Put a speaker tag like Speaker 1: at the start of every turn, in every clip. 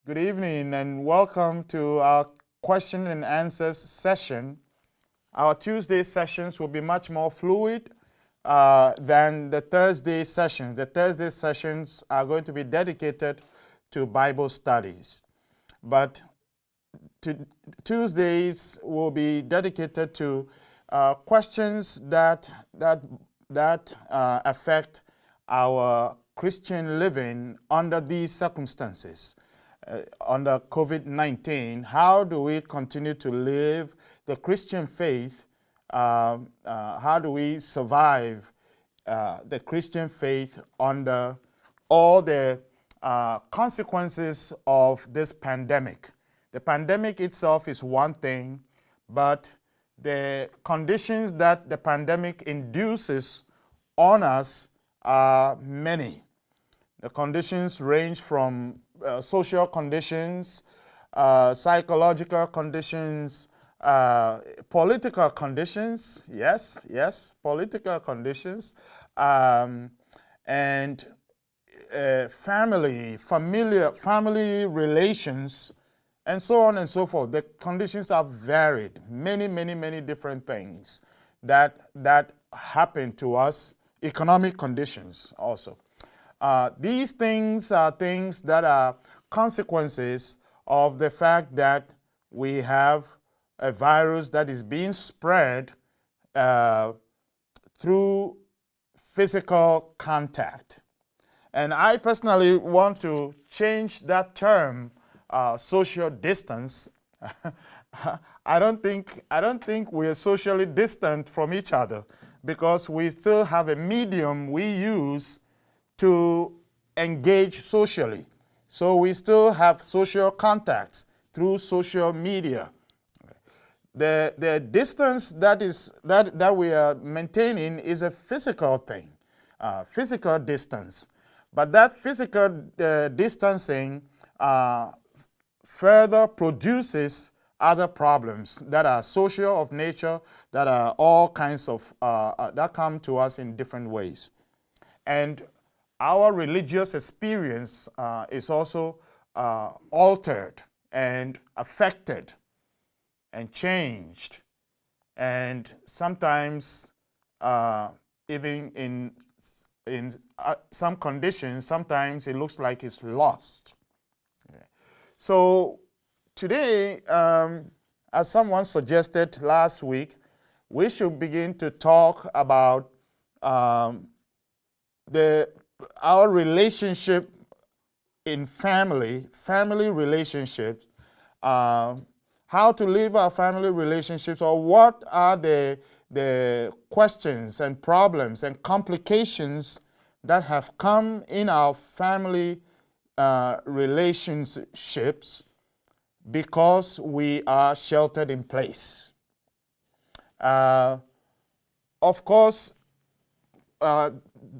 Speaker 1: Good evening and welcome to our question and answers session. Our Tuesday sessions will be much more fluid than the Thursday sessions. The Thursday sessions are going to be dedicated to Bible studies. But Tuesdays will be dedicated to questions that affect our Christian living under these circumstances. Under COVID-19, how do we continue to live the Christian faith? How do we survive the Christian faith under all the consequences of this pandemic? The pandemic itself is one thing, but the conditions that the pandemic induces on us are many. The conditions range from social conditions, psychological conditions, political conditions, yes, political conditions, and family relations, and so on and so forth. The conditions are varied. Many different things that happen to us. Economic conditions also. These things are things that are consequences of the fact that we have a virus that is being spread through physical contact. And I personally want to change that term, social distance. I don't think we're socially distant from each other, because we still have a medium we use to engage socially. So we still have social contacts through social media. The distance that we are maintaining is a physical thing, physical distance. But that physical distancing further produces other problems that are social of nature, that are all kinds of, that come to us in different ways. And our religious experience is also altered and affected and changed. And sometimes, even in some conditions, sometimes it looks like it's lost. Okay. So today, as someone suggested last week, we should begin to talk about our relationship in family relationships, how to live our family relationships, or what are the questions and problems and complications that have come in our family relationships because we are sheltered in place. Of course,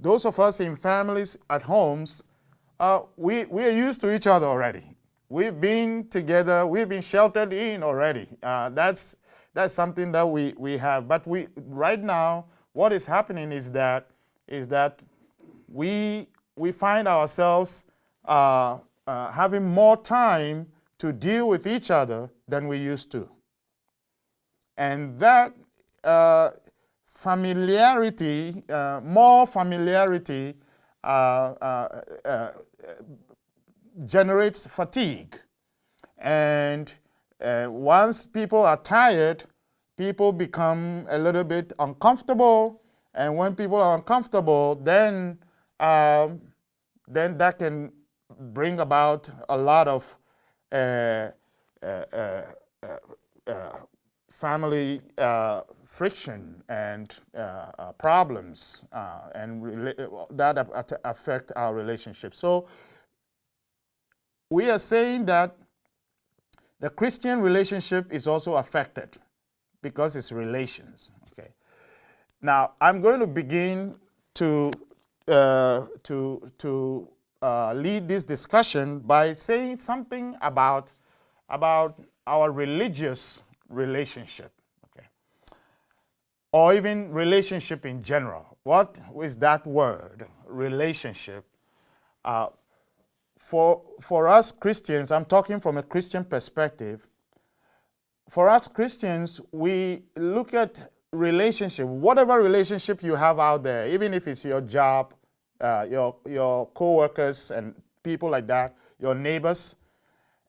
Speaker 1: those of us in families at homes, we are used to each other already. We've been together, we've been sheltered in already. That's something that we have. But right now, what is happening is that we find ourselves having more time to deal with each other than we used to. And that familiarity, more familiarity, generates fatigue. And once people are tired, people become a little bit uncomfortable. And when people are uncomfortable, then that can bring about a lot of family friction and problems that affect our relationships. So we are saying that the Christian relationship is also affected because it's relations. Okay. Now I'm going to begin to lead this discussion by saying something about our religious relationship, okay, or even relationship in general. What is that word, relationship? for us Christians, I'm talking from a Christian perspective. For us Christians, we look at relationship, whatever relationship you have out there, even if it's your job, your co-workers and people like that, your neighbors.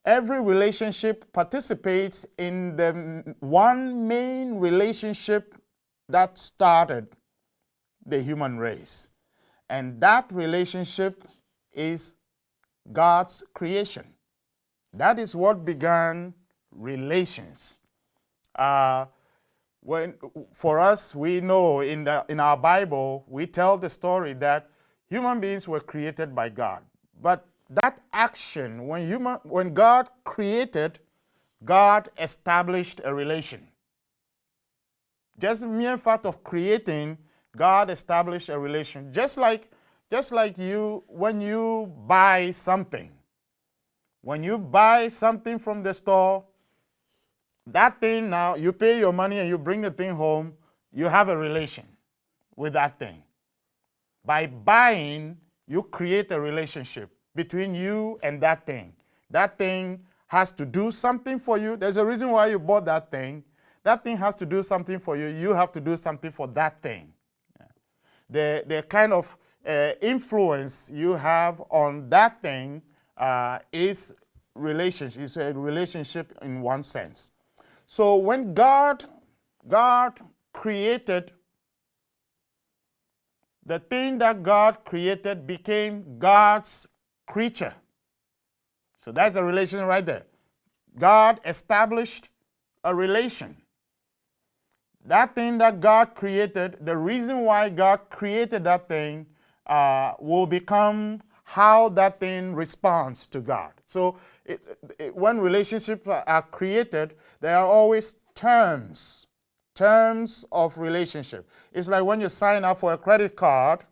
Speaker 1: Every relationship participates in the one main relationship that started the human race. And that relationship is God's creation. That is what began relations. For us, we know in our Bible, we tell the story that human beings were created by God. But that action, when God created, God established a relation. Just the mere fact of creating, God established a relation. Just like you, when you buy something. When you buy something from the store, that thing now, you pay your money and you bring the thing home, you have a relation with that thing. By buying, you create a relationship between you and that thing. That thing has to do something for you. There's a reason why you bought that thing. That thing has to do something for you. You have to do something for that thing. The kind of influence you have on that thing is relationship. It's a relationship in one sense. So when God created, the thing that God created became God's creature. So that's a relation right there. God established a relation. That thing that God created, the reason why God created that thing will become how that thing responds to God. So when relationships are created, there are always terms of relationship. It's like when you sign up for a credit card,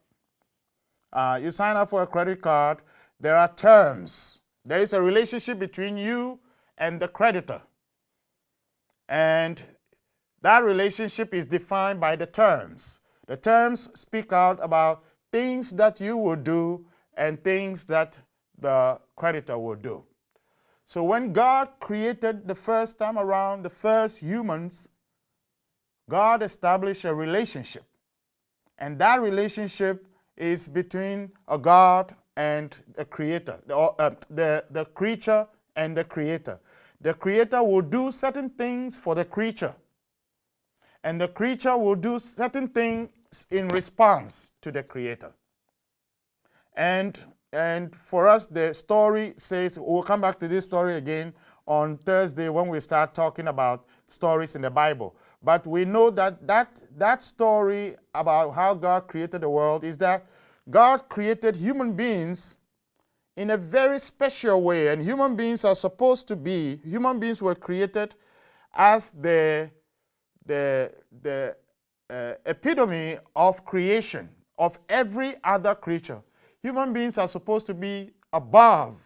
Speaker 1: there are terms. There is a relationship between you and the creditor. And that relationship is defined by the terms. The terms speak out about things that you will do and things that the creditor will do. So when God created the first time around, the first humans, God established a relationship. And that relationship is between a God and a creator, the creature and the creator. The creator will do certain things for the creature. And the creature will do certain things in response to the creator. And for us, the story says, we'll come back to this story again on Thursday when we start talking about stories in the Bible. But we know that story about how God created the world is that God created human beings in a very special way. And human beings were created as the epitome of creation, of every other creature. Human beings are supposed to be above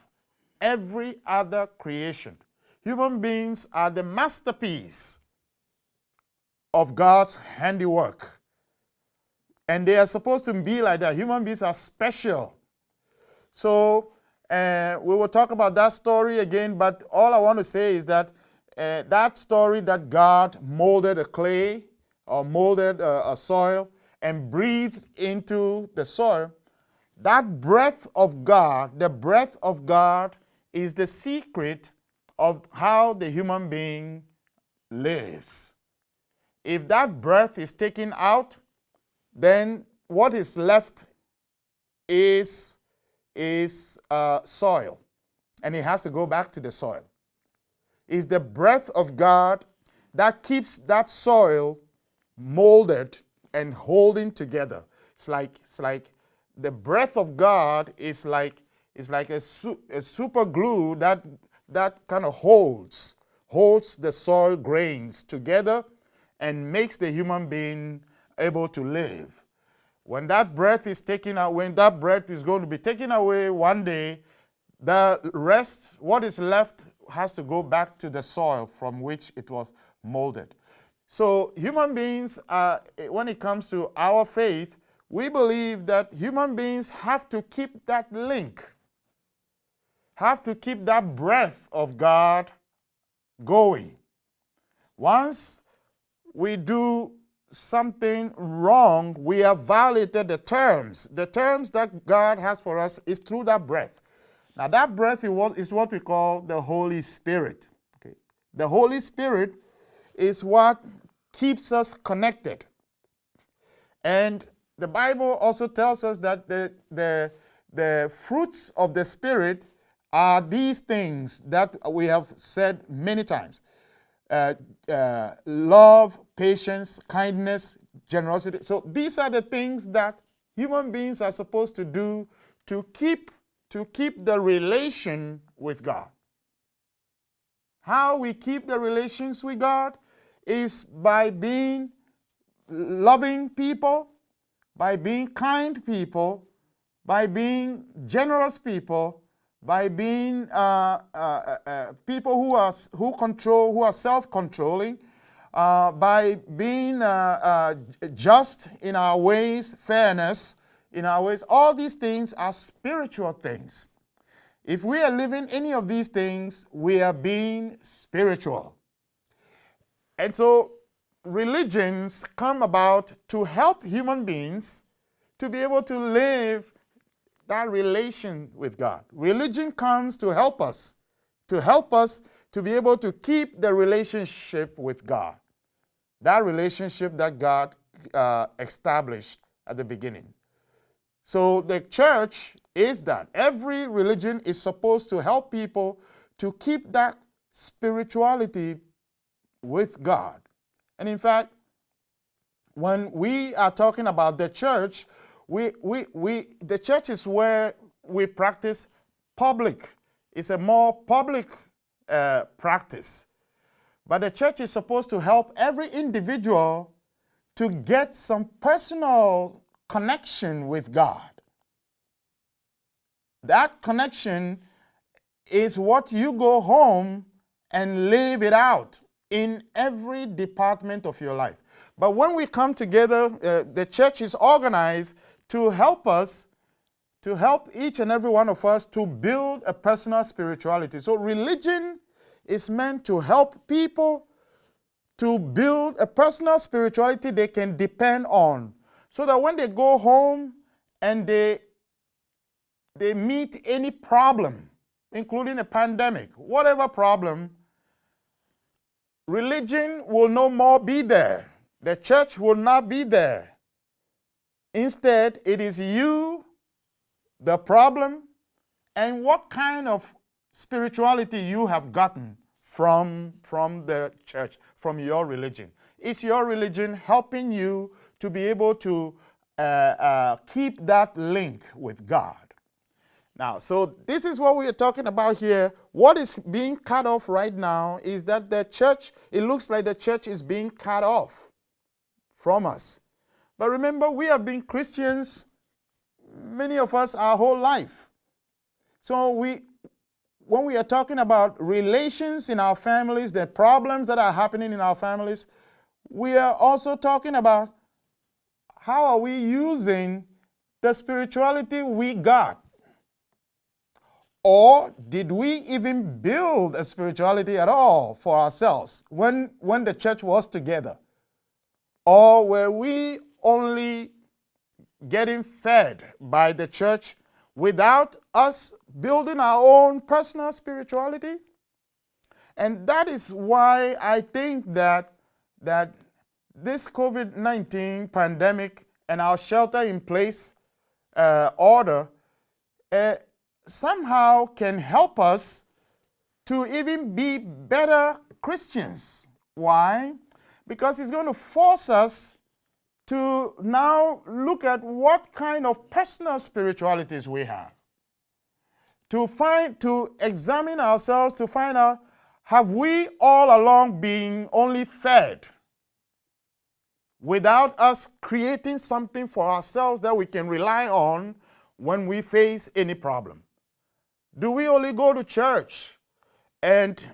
Speaker 1: every other creation. Human beings are the masterpiece of God's handiwork. And they are supposed to be like that. Human beings are special. So we will talk about that story again, but all I want to say is that that story that God molded a clay or molded a soil and breathed into the soil, that breath of God, the breath of God is the secret of how the human being lives. If that breath is taken out, then what is left is soil, and it has to go back to the soil. It's the breath of God that keeps that soil molded and holding together. It's like the breath of God is like a super glue that kind of holds the soil grains together and makes the human being able to live. When that breath is taken out, when that breath is going to be taken away one day, the rest, what is left, has to go back to the soil from which it was molded. So human beings, when it comes to our faith, we believe that human beings have to keep that link. have to keep that breath of God going. Once we do something wrong, we have violated the terms. The terms that God has for us is through that breath. Now that breath is what we call the Holy Spirit. Okay. The Holy Spirit is what keeps us connected. And the Bible also tells us that the fruits of the Spirit are these things that we have said many times. Love, patience, kindness, generosity. So these are the things that human beings are supposed to do to keep the relation with God. How we keep the relations with God is by being loving people, by being kind people, by being generous people, by being people who are self-controlling, by being just in our ways, fairness in our ways. All these things are spiritual things. If we are living any of these things, we are being spiritual. And so religions come about to help human beings to be able to live that relation with God. Religion comes to help us to be able to keep the relationship with God. That relationship that God established at the beginning. So the church is that. Every religion is supposed to help people to keep that spirituality with God. And in fact, when we are talking about the church, the church is where we practice public. It's a more public practice. But the church is supposed to help every individual to get some personal connection with God. That connection is what you go home and live it out in every department of your life. But when we come together, the church is organized to help us, to help each and every one of us to build a personal spirituality. So religion is meant to help people to build a personal spirituality they can depend on, so that when they go home and they meet any problem, including a pandemic, whatever problem, religion will no more be there. The church will not be there. Instead, it is you, the problem, and what kind of spirituality you have gotten from the church, from your religion. Is your religion helping you to be able to keep that link with God? Now, so this is what we are talking about here. What is being cut off right now is that the church, it looks like the church is being cut off from us. But remember, we have been Christians, many of us, our whole life. So when we are talking about relations in our families, the problems that are happening in our families, we are also talking about how are we using the spirituality we got. Or did we even build a spirituality at all for ourselves when the church was together? Or were we only getting fed by the church without us building our own personal spirituality? And that is why I think that this COVID-19 pandemic and our shelter-in-place order somehow can help us to even be better Christians. Why? Because it's going to force us to now look at what kind of personal spiritualities we have. To examine ourselves, to find out, have we all along been only fed without us creating something for ourselves that we can rely on when we face any problem? Do we only go to church and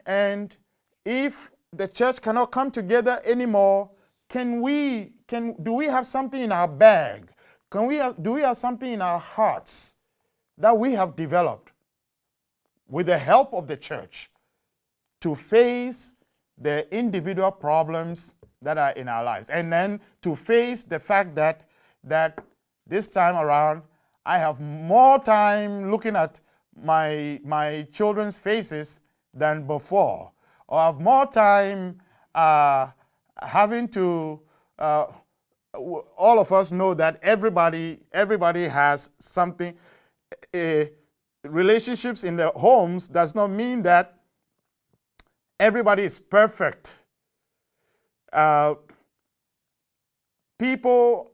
Speaker 1: if the church cannot come together anymore, do we have something in our bag? Do we have something in our hearts that we have developed with the help of the church, to face the individual problems that are in our lives, and then to face the fact that this time around I have more time looking at my children's faces than before, or I have more time having to. All of us know that everybody has something. Relationships in their homes does not mean that everybody is perfect. People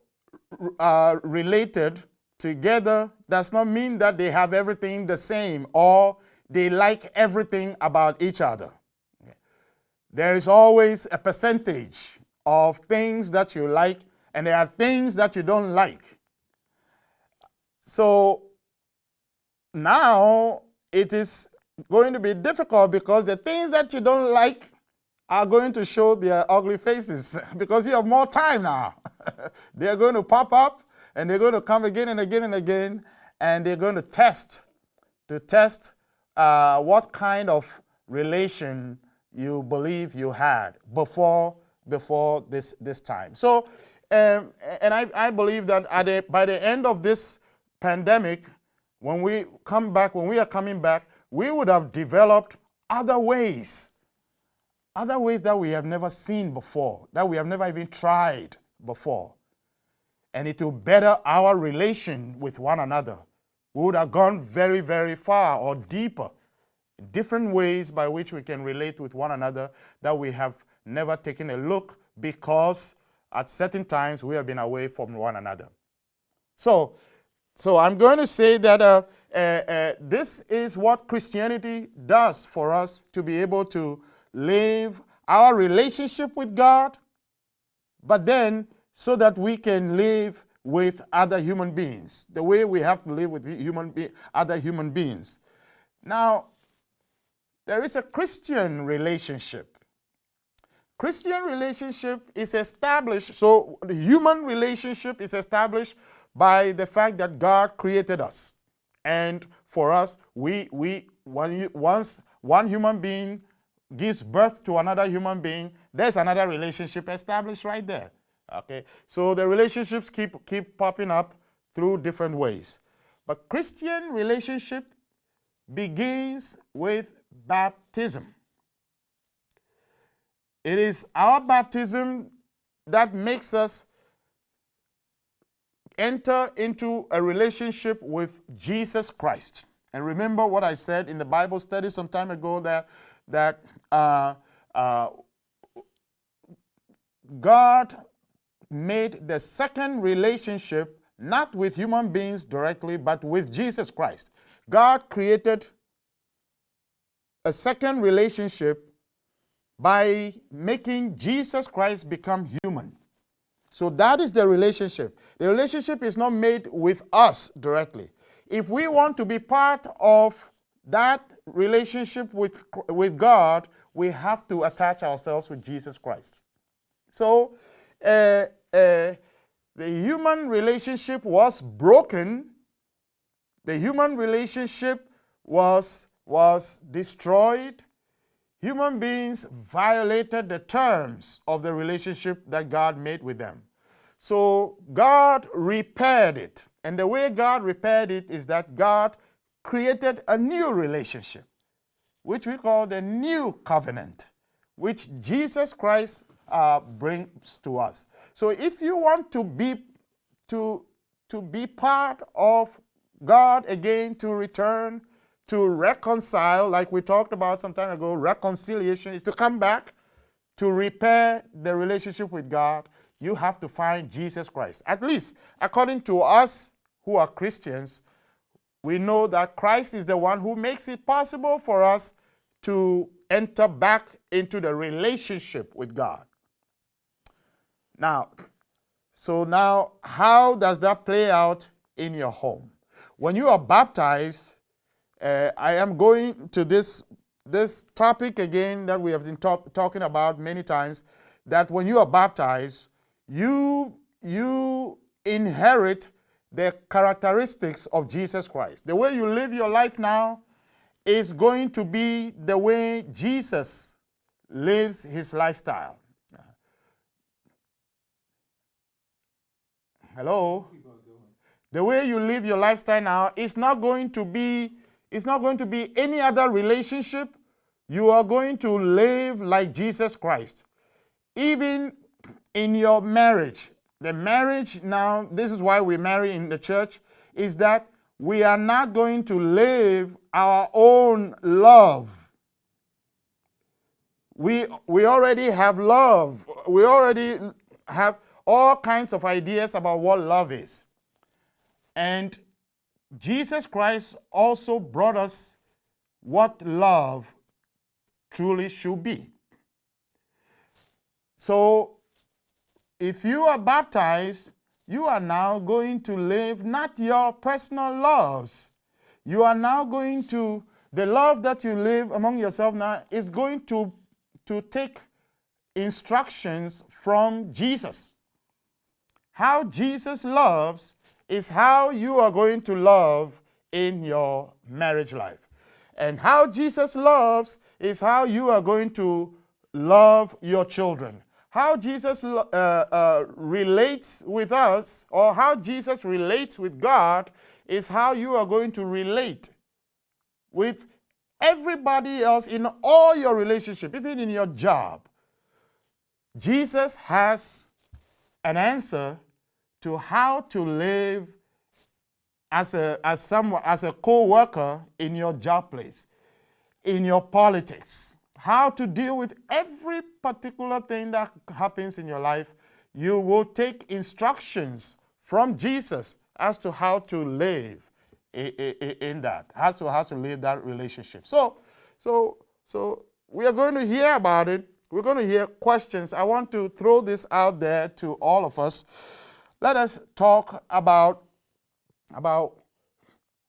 Speaker 1: related together does not mean that they have everything the same or they like everything about each other. There is always a percentage of things that you like, and there are things that you don't like. So now it is going to be difficult because the things that you don't like are going to show their ugly faces because you have more time now. They're going to pop up and they're going to come again and again and again, and they're going to test what kind of relation you believe you had before this time. So, and I believe that by the end of this pandemic, when we are coming back, we would have developed other ways that we have never seen before, that we have never even tried before. And it will better our relation with one another. We would have gone very, very far or deeper, different ways by which we can relate with one another that we have never taken a look because at certain times we have been away from one another. So I'm going to say that this is what Christianity does for us to be able to live our relationship with God, but then so that we can live with other human beings, the way we have to live with other human beings. Now, there is a Christian relationship. Christian relationship is established, so the human relationship is established by the fact that God created us. And for us, once one human being gives birth to another human being, there's another relationship established right there. Okay, so the relationships keep popping up through different ways. But Christian relationship begins with baptism. It is our baptism that makes us enter into a relationship with Jesus Christ. And remember what I said in the Bible study some time ago, that God made the second relationship not with human beings directly, but with Jesus Christ. God created a second relationship by making Jesus Christ become human. So that is the relationship. The relationship is not made with us directly. If we want to be part of that relationship with God, we have to attach ourselves with Jesus Christ. So the human relationship was broken. The human relationship was destroyed. Human beings violated the terms of the relationship that God made with them. So God repaired it. And the way God repaired it is that God created a new relationship, which we call the new covenant, which Jesus Christ brings to us. So if you want to be part of God again, to return, to reconcile, like we talked about some time ago, reconciliation is to come back to repair the relationship with God. You have to find Jesus Christ. At least, according to us who are Christians, we know that Christ is the one who makes it possible for us to enter back into the relationship with God. Now, how does that play out in your home? When you are baptized, I am going to this topic again that we have been talking about many times, that when you are baptized, you inherit the characteristics of Jesus Christ. The way you live your life now is going to be the way Jesus lives his lifestyle. Hello? The way you live your lifestyle now is not going to be any other relationship. You are going to live like Jesus Christ. Even in your marriage, the marriage now, this is why we marry in the church, is that we are not going to live our own love. We already have love. We already have all kinds of ideas about what love is. And Jesus Christ also brought us what love truly should be. So, if you are baptized, you are now going to live not your personal loves. You are now going to, the love that you live among yourself now is going to take instructions from Jesus. How Jesus loves is how you are going to love in your marriage life. And how Jesus loves is how you are going to love your children. How Jesus relates with us, or how Jesus relates with God, is how you are going to relate with everybody else in all your relationships, even in your job. Jesus has an answer to how to live as a co-worker in your job place, in your politics. How to deal with every particular thing that happens in your life. You will take instructions from Jesus as to how to live in that, how to live that relationship. So we are going to hear about it. We're going to hear questions. I want to throw this out there to all of us. Let us talk about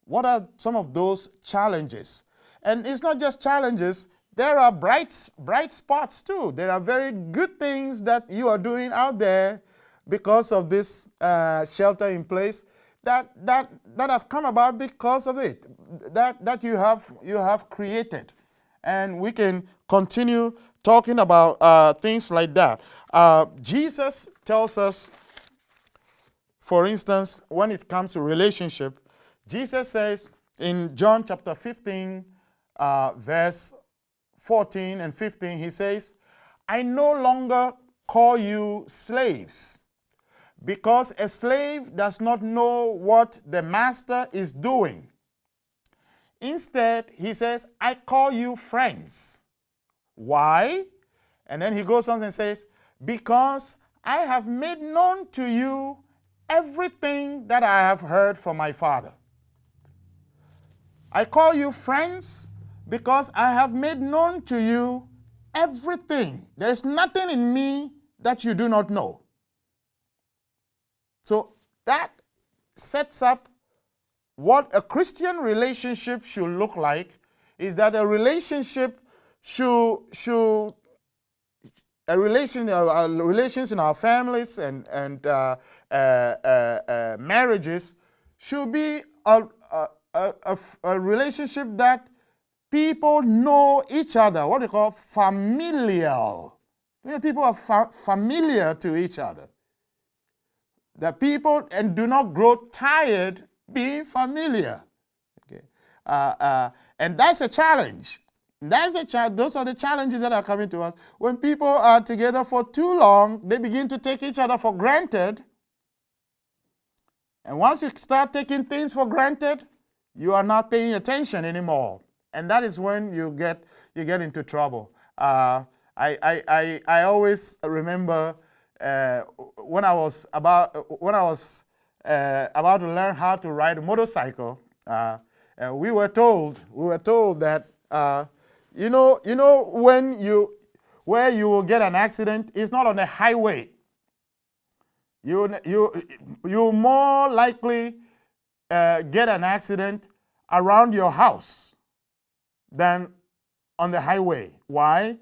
Speaker 1: what are some of those challenges. And it's not just challenges. There are bright spots too. There are very good things that you are doing out there because of this shelter in place that have come about because of it, that you have created. And we can continue talking about things like that. Jesus tells us, for instance, when it comes to relationship, Jesus says in John chapter 15, verse 14 and 15, he says, I no longer call you slaves, because a slave does not know what the master is doing. Instead, he says, I call you friends. Why? And then he goes on and says, because I have made known to you everything that I have heard from my Father. I call you friends because I have made known to you everything. There is nothing in me that you do not know. So that sets up what a Christian relationship should look like, is that a relationship relations in our families and marriages should be a relationship that people know each other, what they call familial. People are familiar to each other. That people and do not grow tired being familiar. Okay. And that's a challenge. Those are the challenges that are coming to us. When people are together for too long, they begin to take each other for granted. And once you start taking things for granted, you are not paying attention anymore. And that is when you get into trouble. I always remember when I was about to learn how to ride a motorcycle. We were told that where you will get an accident is not on a highway. You more likely get an accident around your house than on the highway. Why?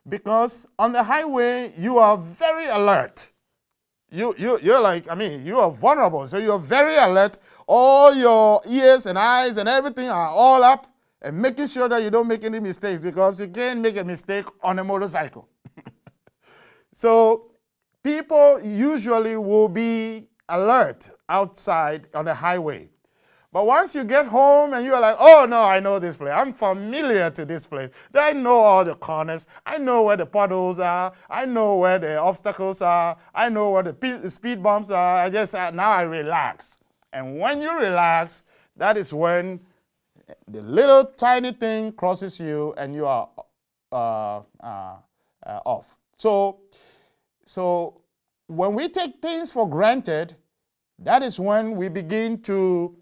Speaker 1: Because on the highway you are very alert. You're like, you are vulnerable, so you're very alert. All your ears and eyes and everything are all up, and making sure that you don't make any mistakes, because you can't make a mistake on a motorcycle. So people usually will be alert outside on the highway. But once you get home and you are like, oh no, I know this place. I'm familiar to this place. I know all the corners. I know where the potholes are. I know where the obstacles are. I know where the speed bumps are. Now I relax. And when you relax, that is when the little tiny thing crosses you and you are off. So when we take things for granted, that is when we begin to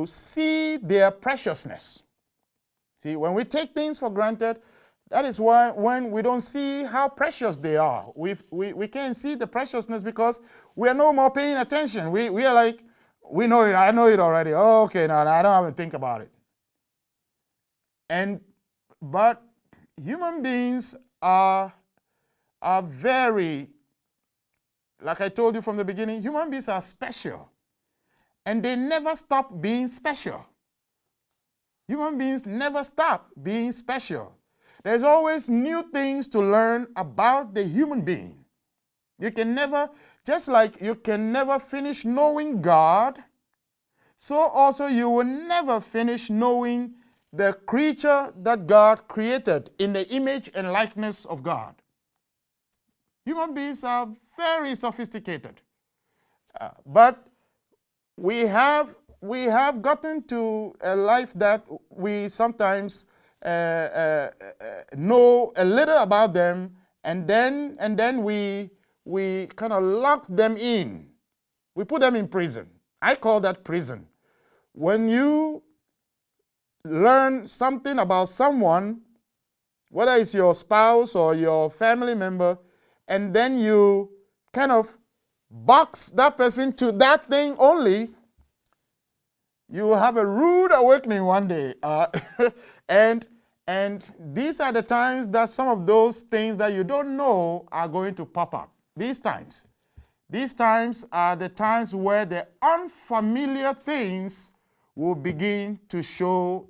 Speaker 1: see their preciousness. See, when we take things for granted, that is why when we don't see how precious they are. We can't see the preciousness because we are no more paying attention. We are like, we know it, I know it already. Oh, okay, now I don't have to think about it. But human beings are very, like I told you from the beginning, human beings are special. And they never stop being special. Human beings never stop being special. There's always new things to learn about the human being. You can never, just like you can never finish knowing God, so also you will never finish knowing the creature that God created in the image and likeness of God. Human beings are very sophisticated. But we have gotten to a life that we sometimes know a little about them, and then we kind of lock them in. We put them in prison. I call that prison. When you learn something about someone, whether it's your spouse or your family member, and then you kind of box that person to that thing only, you will have a rude awakening one day. And these are the times that some of those things that you don't know are going to pop up. These times are the times where the unfamiliar things will begin to show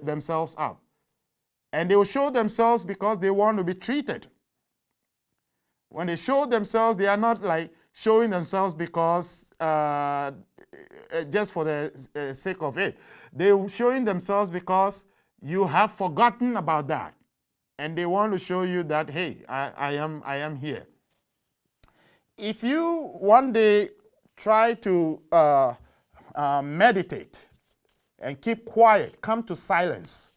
Speaker 1: themselves up. And they will show themselves because they want to be treated. When they show themselves, they are not like showing themselves because just for the sake of it. They're showing themselves because you have forgotten about that. And they want to show you that, hey, I am here. If you one day try to meditate and keep quiet, come to silence,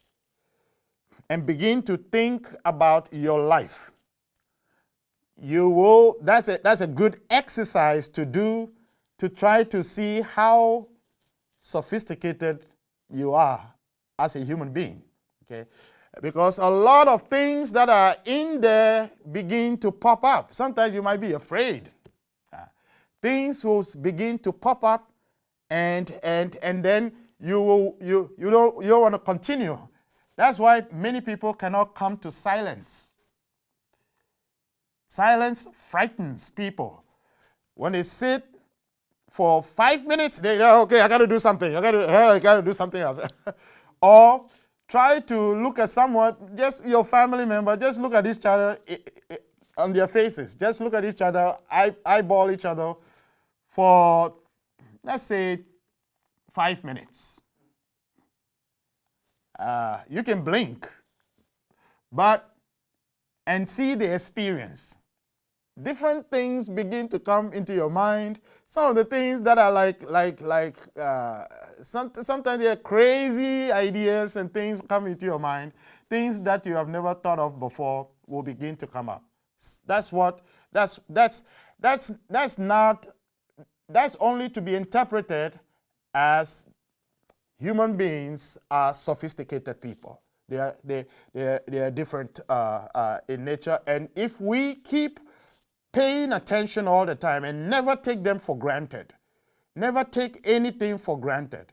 Speaker 1: and begin to think about your life, you will, that's a good exercise to do, to try to see how sophisticated you are as a human being. Okay? Because a lot of things that are in there begin to pop up. Sometimes you might be afraid. Things will begin to pop up, and then you don't want to continue. That's why many people cannot come to silence. Silence frightens people. When they sit for 5 minutes, they go, okay, I got to do something. I got to do something else. Or try to look at someone, just your family member, just look at each other on their faces. Just look at each other, eyeball each other for, let's say, 5 minutes. You can blink, and see the experience. Different things begin to come into your mind. Some of the things that are sometimes they are crazy ideas and things come into your mind. Things that you have never thought of before will begin to come up. That's only to be interpreted as human beings are sophisticated people. They are different in nature, and if we keep paying attention all the time and never take them for granted, never take anything for granted,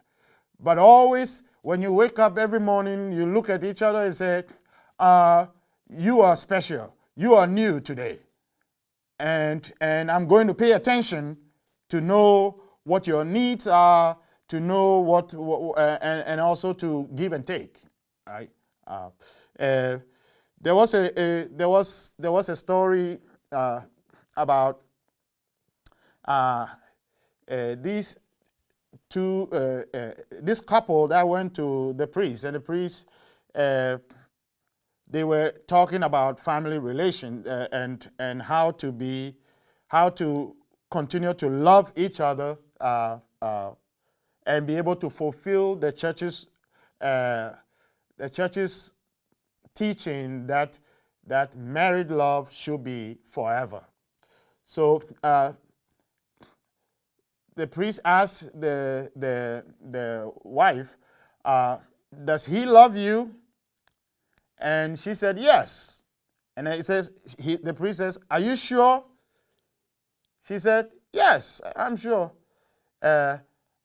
Speaker 1: but always when you wake up every morning, you look at each other and say, you are special, you are new today, and I'm going to pay attention to know what your needs are, know what and also to give and take, right? There was a story about these two this couple that went to the priest, and the priest they were talking about family relation and how to continue to love each other and be able to fulfill the church's teaching that married love should be forever. So the priest asked the wife, does he love you? And she said, yes. And then the priest says, are you sure? She said, yes, I'm sure. How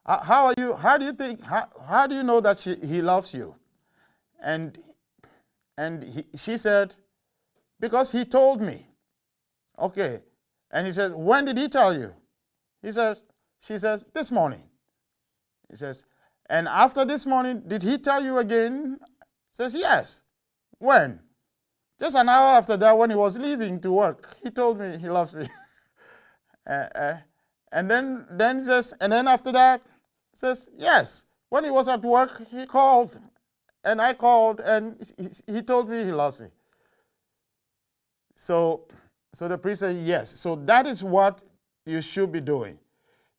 Speaker 1: are you? How do you think? How do you know that he loves you? And she said, because he told me. Okay. And he said, when did he tell you? She says, this morning. He says, and after this morning, did he tell you again? Says, yes. When? Just an hour after that, when he was leaving to work, he told me he loves me. And then after that, says, yes. When he was at work, he called, and I called, and he told me he loves me. So the priest said, yes. So that is what you should be doing.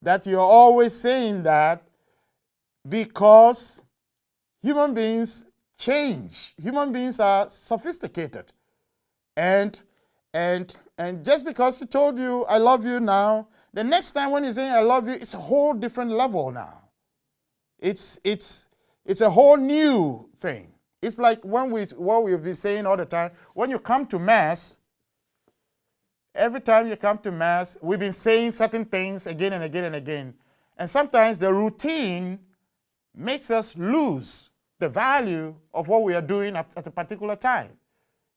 Speaker 1: That you're always saying that because human beings change. Human beings are sophisticated. And just because he told you, I love you now, the next time when he's saying, I love you, it's a whole different level now. It's a whole new thing. It's like what we've been saying all the time. When you come to Mass, every time you come to Mass, we've been saying certain things again and again and again. And sometimes the routine makes us lose the value of what we are doing at a particular time.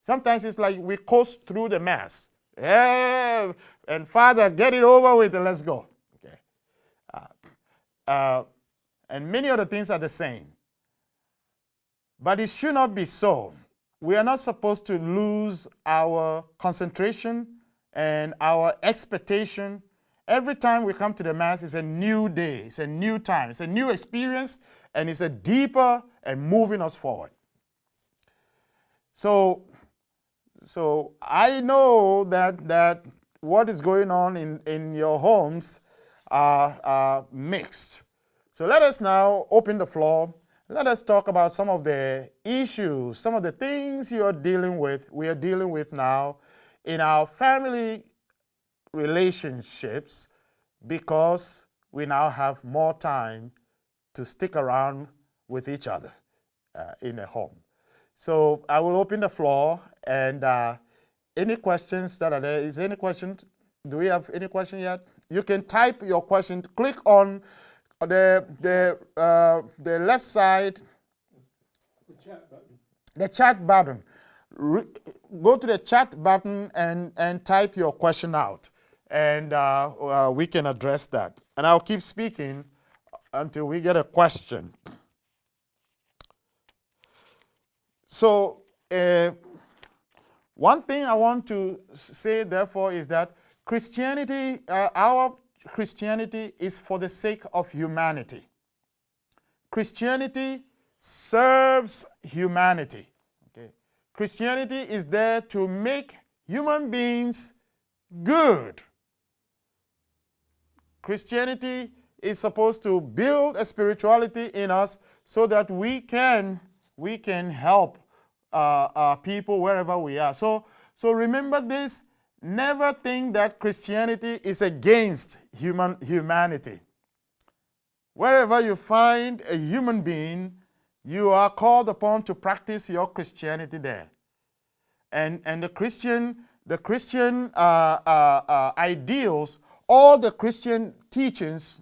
Speaker 1: Sometimes it's like we coast through the Mass. Yeah, and Father, get it over with and let's go. Okay. And many other things are the same. But it should not be so. We are not supposed to lose our concentration and our expectation. Every time we come to the Mass, it's a new day, it's a new time, it's a new experience, and it's a deeper and moving us forward. So I know that what is going on in your homes are mixed. So let us now open the floor. Let us talk about some of the issues, some of the things we are dealing with now in our family relationships, because we now have more time to stick around with each other in a home. So I will open the floor, and any questions that are there. Is there any question? Do we have any question yet? You can type your question. Click on the left side. The chat button. The chat button. Go to the chat button and type your question out, and we can address that. And I'll keep speaking until we get a question. So one thing I want to say, therefore, is that Christianity, our Christianity is for the sake of humanity. Christianity serves humanity. Okay? Christianity is there to make human beings good. Christianity is supposed to build a spirituality in us so that we can help people wherever we are. So remember this. Never think that Christianity is against humanity. Wherever you find a human being, you are called upon to practice your Christianity there. And the Christian ideals, all the Christian teachings,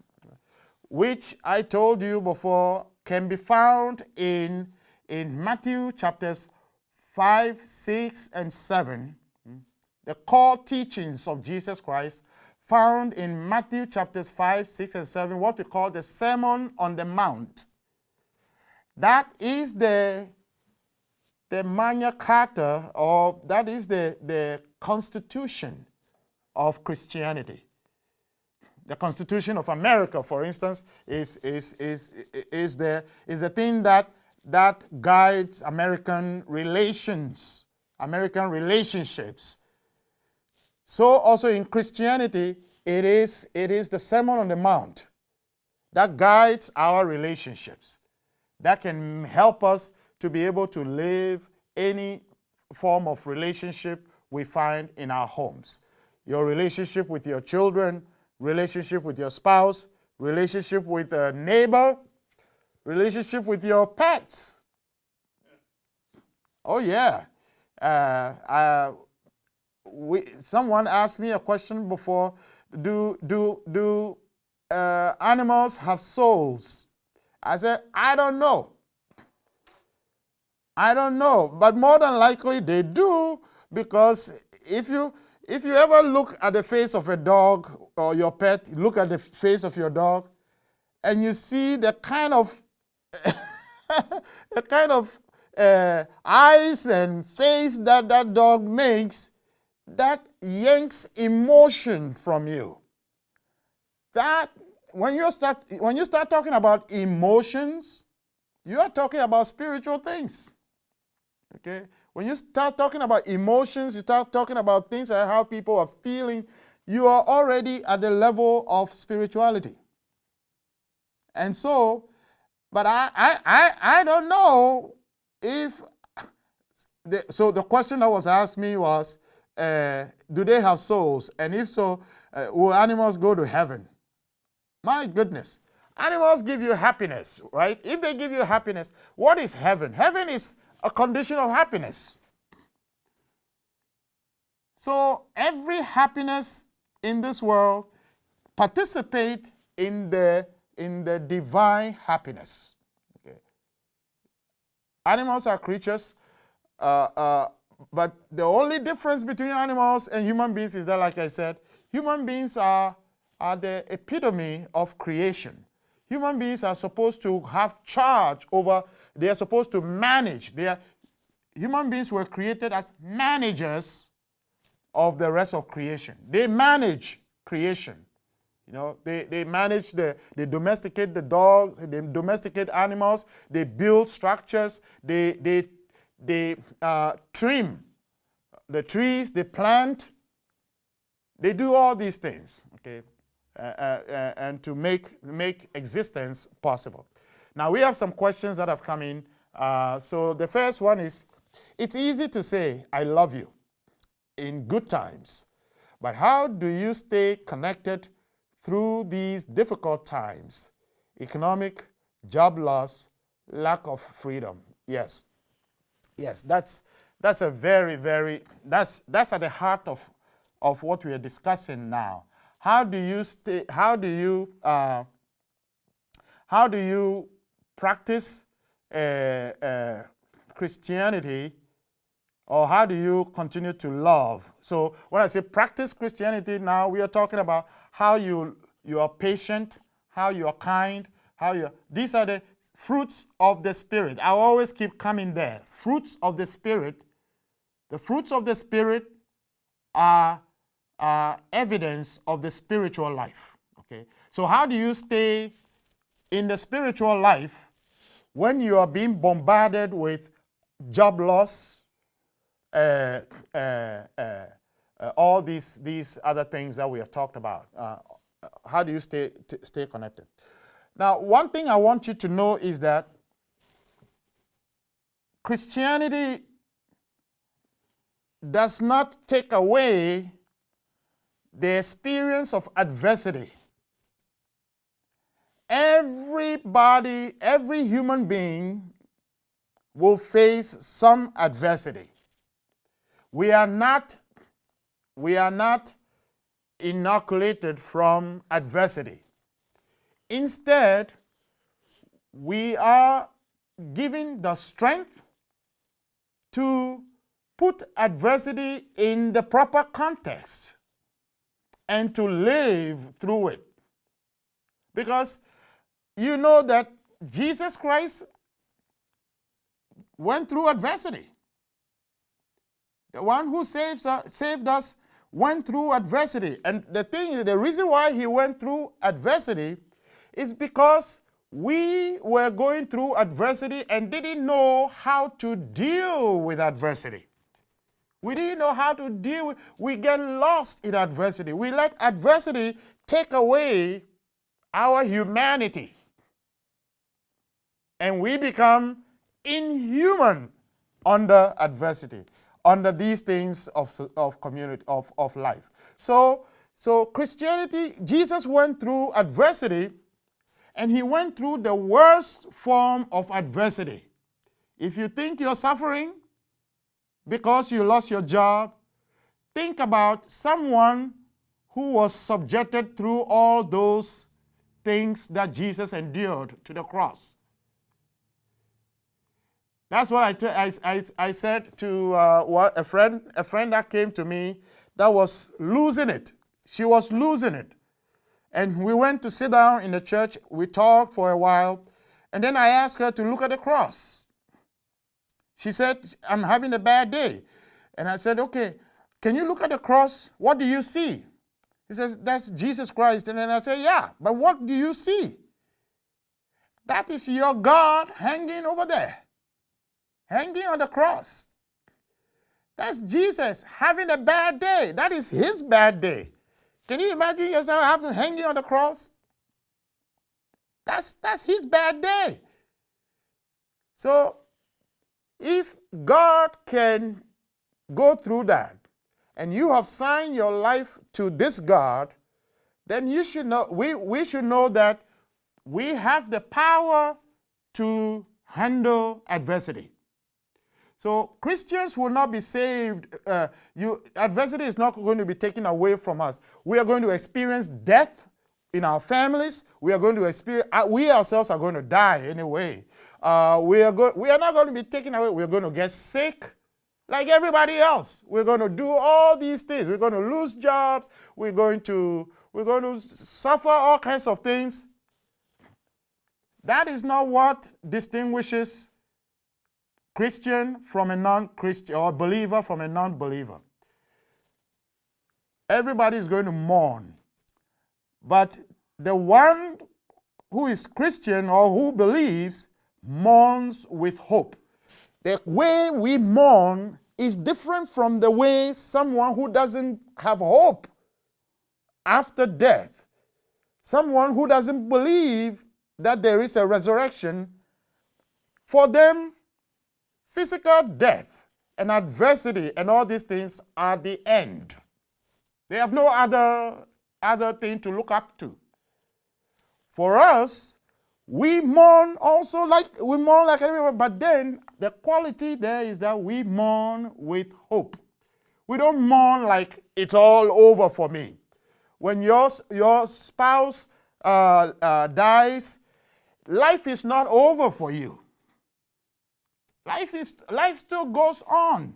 Speaker 1: which I told you before, can be found in Matthew chapters 5, 6, and 7. The core teachings of Jesus Christ found in Matthew chapters 5, 6, and 7, what we call the Sermon on the Mount. That is the Magna Carta, or that is the constitution of Christianity. The Constitution of America, for instance, is the thing that guides American relations, American relationships. So also in Christianity, it is the Sermon on the Mount that guides our relationships, that can help us to be able to live any form of relationship we find in our homes. Your relationship with your children, relationship with your spouse, relationship with a neighbor, relationship with your pets. Oh yeah. Someone asked me a question before, do animals have souls? I said, I don't know. I don't know, but more than likely they do, because if you ever look at the face of a dog or your pet, look at the face of your dog, and you see the kind of eyes and face that dog makes, that yanks emotion from you. That when you start talking about emotions, you are talking about spiritual things. Okay? When you start talking about emotions, you start talking about things like how people are feeling, you are already at the level of spirituality. And so, but I don't know if, so the question that was asked me was, do they have souls? And if so, will animals go to heaven? My goodness. Animals give you happiness, right? If they give you happiness, what is heaven? Heaven is a condition of happiness. So every happiness in this world participate in the divine happiness. Okay. Animals are creatures, but the only difference between animals and human beings is that, like I said, human beings are the epitome of creation. Human beings are supposed to have charge over, they are supposed to manage. Human beings were created as managers of the rest of creation. They manage creation. You know, they manage they domesticate the dogs, they domesticate animals, they build structures, they trim the trees, they plant, they do all these things, okay, and to make existence possible. Now we have some questions that have come in. So the first one is, it's easy to say, I love you in good times, but how do you stay connected through these difficult times? Economic, job loss, lack of freedom. Yes, that's a very, very, that's at the heart of what we are discussing now. How do you stay, how do you practice Christianity, or how do you continue to love? So when I say practice Christianity, now we are talking about how you are patient, how you are kind, these are the fruits of the Spirit. I always keep coming there. Fruits of the Spirit. The fruits of the Spirit are evidence of the spiritual life. Okay. So how do you stay in the spiritual life when you are being bombarded with job loss, all these other things that we have talked about? How do you stay connected? Now, one thing I want you to know is that Christianity does not take away the experience of adversity. Everybody, every human being will face some adversity. We are not inoculated from adversity. Instead, we are given the strength to put adversity in the proper context and to live through it. Because you know that Jesus Christ went through adversity. The one who saved us went through adversity. And the reason why he went through adversity is because we were going through adversity and didn't know how to deal with adversity. We didn't know how to deal with, we get lost in adversity. We let adversity take away our humanity. And we become inhuman under adversity, under these things of community, of life. So Christianity, Jesus went through adversity, and he went through the worst form of adversity. If you think you're suffering because you lost your job, think about someone who was subjected through all those things that Jesus endured to the cross. That's what I said to a friend that came to me that was losing it. She was losing it. And we went to sit down in the church. We talked for a while. And then I asked her to look at the cross. She said, I'm having a bad day. And I said, okay, can you look at the cross? What do you see? He says, that's Jesus Christ. And then I said, yeah, but what do you see? That is your God hanging over there, hanging on the cross. That's Jesus having a bad day. That is his bad day. Can you imagine yourself hanging on the cross? That's his bad day. So if God can go through that, and you have signed your life to this God, then you should know, we should know that we have the power to handle adversity. So Christians will not be saved. Adversity is not going to be taken away from us. We are going to experience death in our families. We are going to experience. We ourselves are going to die anyway. We are not going to be taken away. We are going to get sick like everybody else. We're going to do all these things. We're going to lose jobs. We're going to suffer all kinds of things. That is not what distinguishes Christian from a non-Christian, or believer from a non-believer. Everybody is going to mourn. But the one who is Christian or who believes mourns with hope. The way we mourn is different from the way someone who doesn't have hope after death, someone who doesn't believe that there is a resurrection. For them, physical death and adversity and all these things are the end. They have no other thing to look up to. For us, we mourn also like everyone, but then the quality there is that we mourn with hope. We don't mourn like it's all over for me. When your spouse dies, life is not over for you. Life still goes on.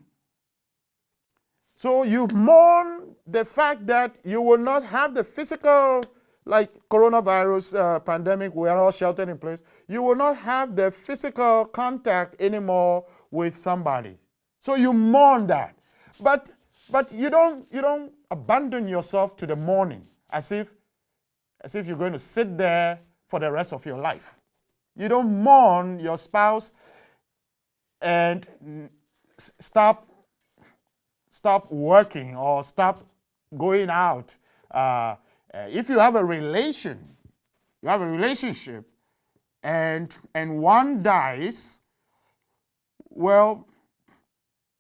Speaker 1: So you mourn the fact that you will not have the physical, like coronavirus pandemic, we are all sheltered in place. You will not have the physical contact anymore with somebody. So you mourn that. But you don't abandon yourself to the mourning as if you're going to sit there for the rest of your life. You don't mourn your spouse and stop working or stop going out. If you have a relationship, and one dies, well,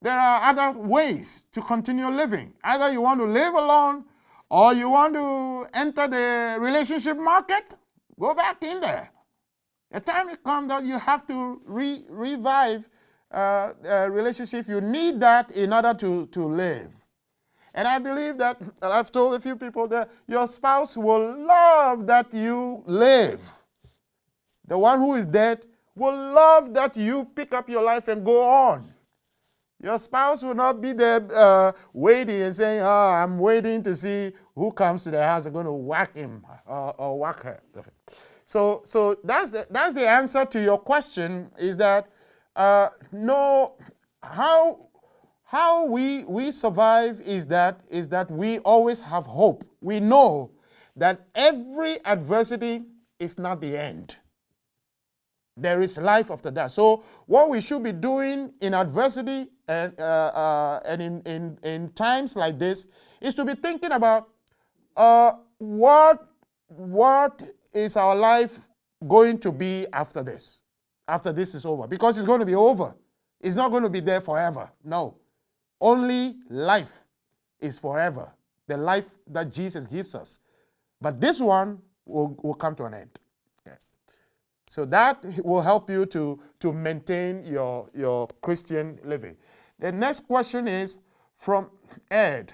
Speaker 1: there are other ways to continue living. Either you want to live alone, or you want to enter the relationship market, go back in there. The time it comes that you have to revive a relationship, you need that in order to live. And I believe that, and I've told a few people that your spouse will love that you live. The one who is dead will love that you pick up your life and go on. Your spouse will not be there waiting and saying, "Oh, I'm waiting to see who comes to the house. I'm going to whack him or whack her." So that's the answer to your question. Is that no, how we survive is that we always have hope. We know that every adversity is not the end. There is life after that. So what we should be doing in adversity and in times like this is to be thinking about what is our life going to be after this is over, because it's going to be over. It's not going to be there forever. No, only life is forever, the life that Jesus gives us. But this one will come to an end. So that will help you to maintain your Christian living. The next question is from Ed.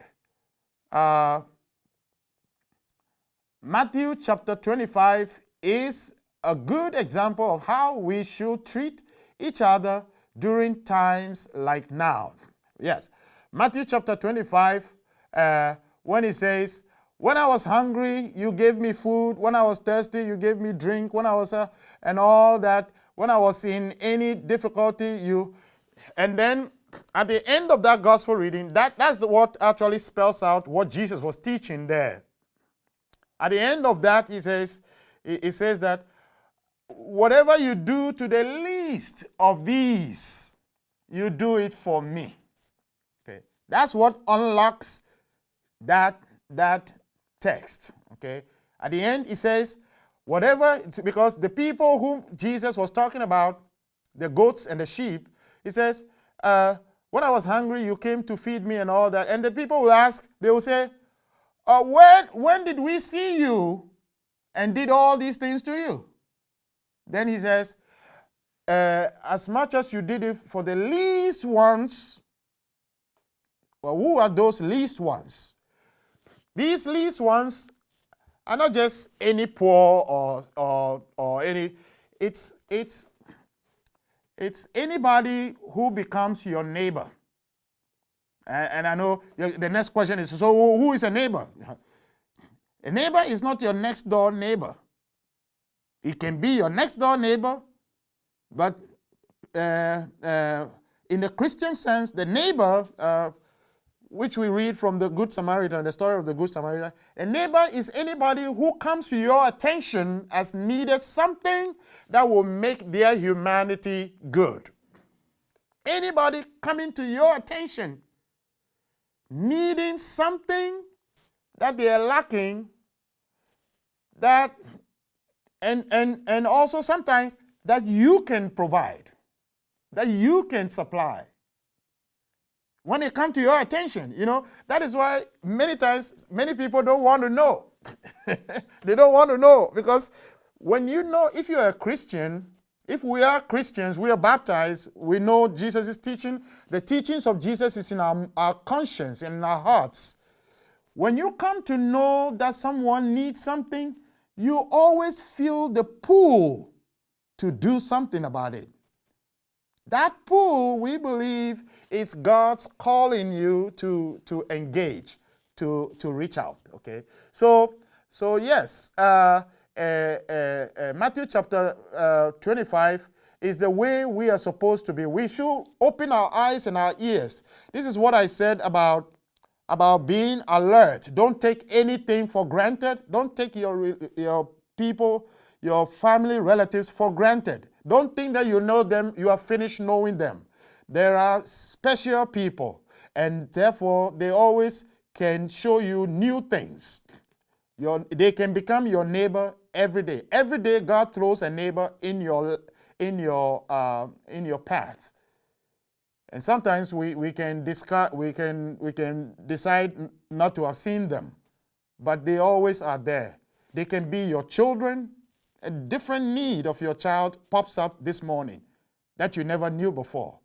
Speaker 1: Matthew chapter 25 is a good example of how we should treat each other during times like now. Yes, Matthew chapter 25, when he says, "When I was hungry, you gave me food. When I was thirsty, you gave me drink. When I was, and all that. When I was in any difficulty, you..." And then at the end of that gospel reading, that's what actually spells out what Jesus was teaching there. At the end of that, he says that whatever you do to the least of these, you do it for me. Okay, that's what unlocks that text. Okay, at the end, he says, whatever, because the people whom Jesus was talking about, the goats and the sheep, he says, when I was hungry, you came to feed me and all that. And the people will ask, they will say, when did we see you and did all these things to you? Then he says, as much as you did it for the least ones. Well, who are those least ones? These least ones are not just any poor or any. It's anybody who becomes your neighbor. And I know the next question is, so who is a neighbor? A neighbor is not your next door neighbor. It can be your next door neighbor, but in the Christian sense, the neighbor, which we read from the Good Samaritan, the story of the Good Samaritan, a neighbor is anybody who comes to your attention as needed something that will make their humanity good. Anybody coming to your attention needing something that they are lacking, that and also sometimes that you can provide, that you can supply. When it comes to your attention, that is why many times many people don't want to know. They don't want to know, because when you know, if you are a Christian, if we are Christians, we are baptized, we know Jesus is teaching. The teachings of Jesus is in our conscience, in our hearts. When you come to know that someone needs something, you always feel the pull to do something about it. That pull, we believe, is God's calling you to engage, to reach out. Okay, so yes, Matthew chapter 25 is the way we are supposed to be. We should open our eyes and our ears. This is what I said about being alert. Don't take anything for granted. Don't take your people, your family, relatives for granted. Don't think that you know them, you are finished knowing them. There are special people, and therefore they always can show you new things. They can become your neighbor every day. Every day God throws a neighbor in your path. And sometimes we can decide not to have seen them, but they always are there. They can be your children. A different need of your child pops up this morning that you never knew before.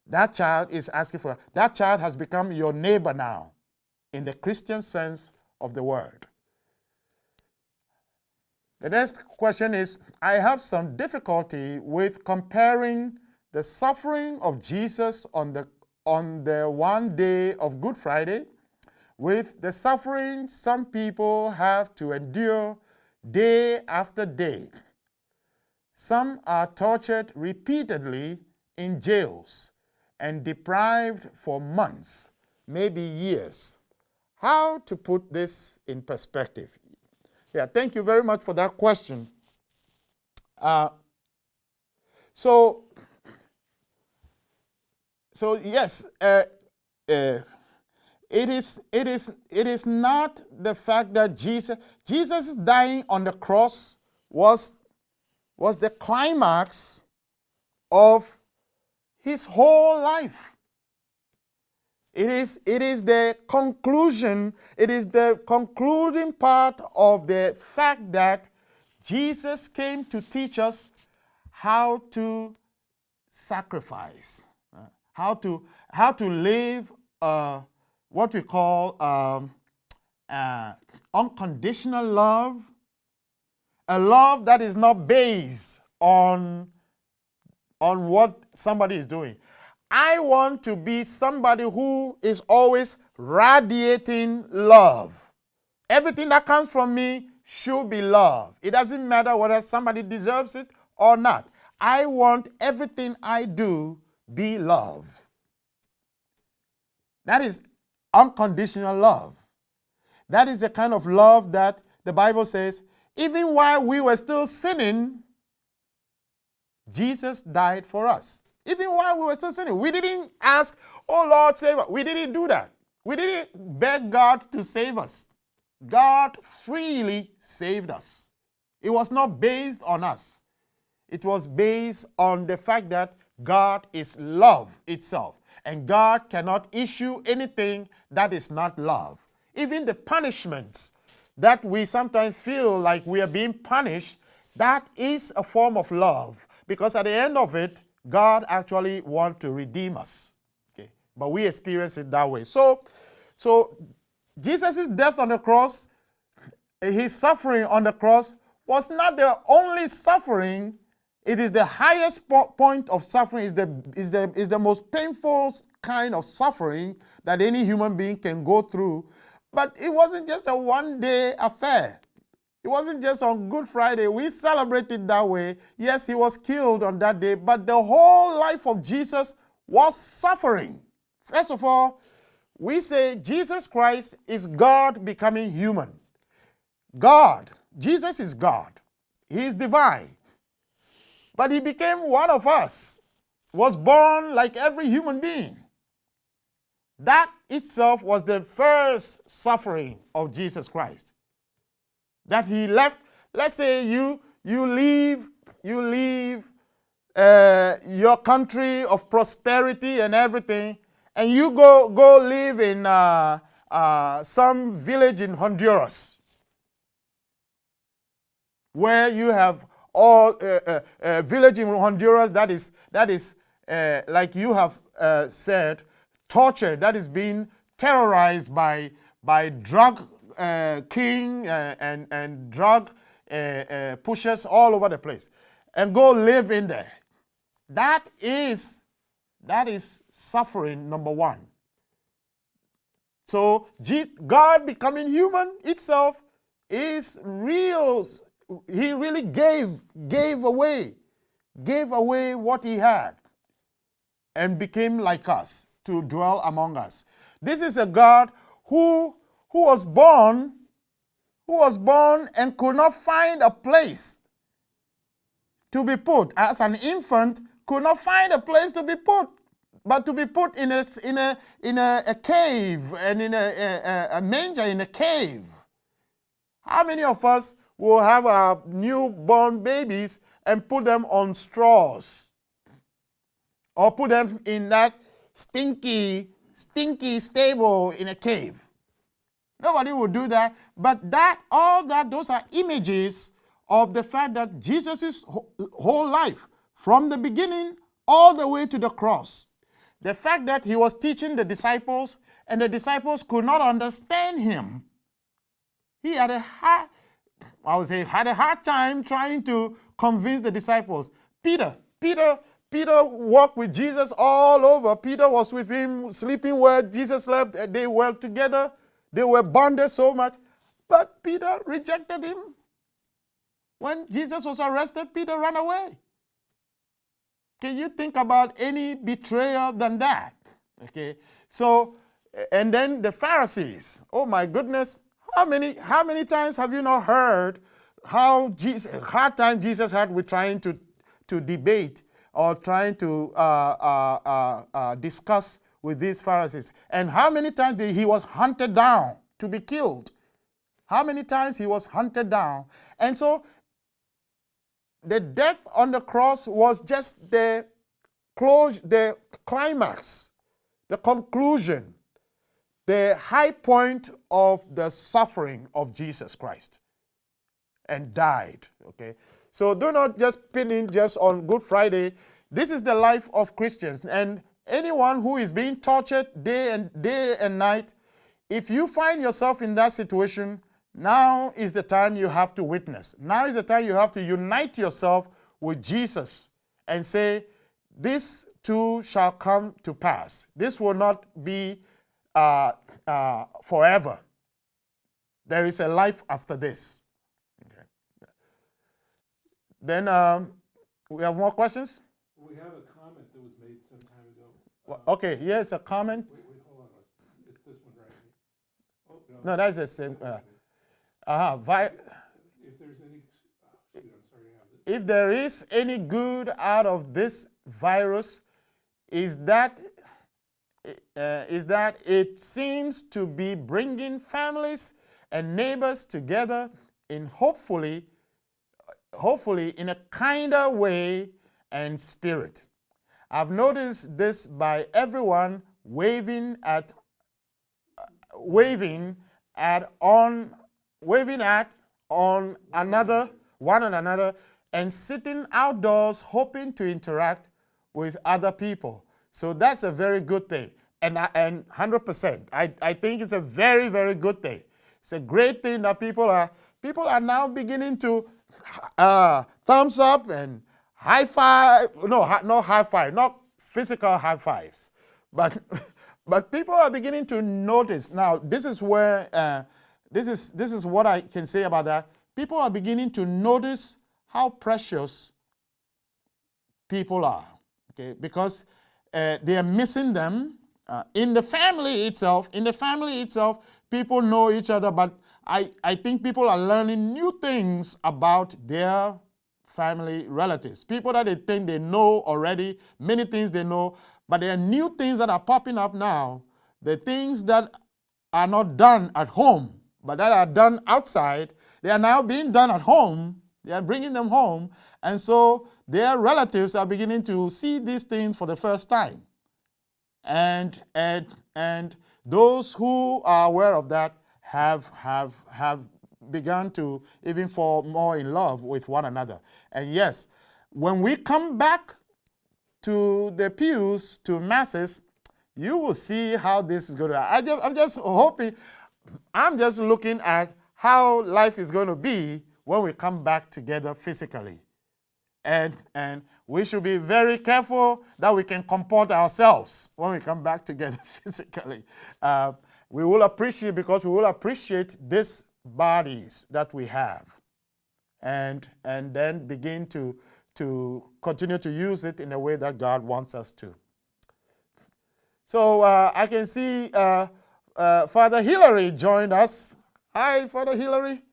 Speaker 1: That child is asking for. That child has become your neighbor now, in the Christian sense of the word. The next question is, I have some difficulty with comparing the suffering of Jesus on on the one day of Good Friday with the suffering some people have to endure day after day. Some are tortured repeatedly in jails and deprived for months, maybe years. How to put this in perspective? Yeah, thank you very much for that question. So yes, it is not the fact that Jesus dying on the cross was the climax of his whole life. It is the conclusion, it is the concluding part of the fact that Jesus came to teach us how to sacrifice, how to live what we call unconditional love, a love that is not based on what somebody is doing. I want to be somebody who is always radiating love. Everything that comes from me should be love. It doesn't matter whether somebody deserves it or not. I want everything I do be love. That is unconditional love. That is the kind of love that the Bible says, even while we were still sinning, Jesus died for us. Even while we were still sinning, we didn't ask, oh Lord, save us. We didn't do that. We didn't beg God to save us. God freely saved us. It was not based on us. It was based on the fact that God is love itself. And God cannot issue anything that is not love. Even the punishments that we sometimes feel like we are being punished, that is a form of love. Because at the end of it, God actually wants to redeem us. Okay? But we experience it that way. So Jesus' death on the cross, his suffering on the cross, was not the only suffering. It is the highest point of suffering, is the most painful kind of suffering that any human being can go through. But it wasn't just a one-day affair. It wasn't just on Good Friday. We celebrated that way. Yes, he was killed on that day, but the whole life of Jesus was suffering. First of all, we say Jesus Christ is God becoming human. God, Jesus is God. He is divine. But he became one of us, was born like every human being. That itself was the first suffering of Jesus Christ. That he left, let's say you leave your country of prosperity and everything, and you go live in some village in Honduras, where you have all village in Honduras that is like you have said, torture, that is being terrorized by drug king and drug pushers all over the place, and go live in there. That is suffering number one. So God becoming human itself is real. He really gave away what he had and became like us to dwell among us. This is a God who was born and could not find a place to be put. As an infant, could not find a place to be put, but to be put in a cave, and in a manger in a cave. How many of us will have our newborn babies and put them on straws, or put them in that stinky stable in a cave? Nobody will do that. But those are images of the fact that Jesus' whole life, from the beginning all the way to the cross, the fact that he was teaching the disciples and the disciples could not understand him. He had a hard time trying to convince the disciples. Peter Peter walked with Jesus all over. Peter was with him, sleeping where Jesus slept. They were together. They were bonded so much. But Peter rejected him. When Jesus was arrested, Peter ran away. Can you think about any betrayal than that? Okay. So, and then the Pharisees. Oh my goodness. How many times have you not heard how hard time Jesus had with trying to debate or trying to discuss with these Pharisees? And how many times he was hunted down to be killed? How many times he was hunted down? And so the death on the cross was just the climax, the conclusion, the high point of the suffering of Jesus Christ, and died. Okay, so do not just pin in just on Good Friday. This is the life of Christians, and anyone who is being tortured day and night, if you find yourself in that situation, now is the time you have to witness. Now is the time you have to unite yourself with Jesus and say, this too shall come to pass. This will not be forever. There is a life after this. Okay. Then we have more questions?
Speaker 2: We have a comment that was made some time ago.
Speaker 1: Okay, here's a comment.
Speaker 2: Wait, hold on. It's this one right here. Oh,
Speaker 1: No, that's the same.
Speaker 2: If there's any, shoot, I'm sorry to have this.
Speaker 1: If there is any good out of this virus, is that it seems to be bringing families and neighbors together in hopefully in a kinder way and spirit. I've noticed this by everyone waving at one another and sitting outdoors hoping to interact with other people. So that's a very good thing. And 100%. I think it's a very, very good thing. It's a great thing that people are now beginning to thumbs up and high five. No, not high five, not physical high fives. But people are beginning to notice. Now, this is where this is what I can say about that. People are beginning to notice how precious people are. Okay, because they are missing them. In the family itself, people know each other, but I think people are learning new things about their family relatives. People that they think they know already, many things they know, but there are new things that are popping up now. The things that are not done at home, but that are done outside, they are now being done at home. They are bringing them home, and so their relatives are beginning to see these things for the first time. And those who are aware of that have begun to even fall more in love with one another. And yes, when we come back to the pews, to masses, you will see how this is going to. I'm just hoping. I'm just looking at how life is going to be when we come back together physically. And we should be very careful that we can comport ourselves when we come back together physically. We will appreciate, because we will appreciate these bodies that we have, and then begin to continue to use it in a way that God wants us to. So I can see Father Hillary joined us. Hi, Father Hillary.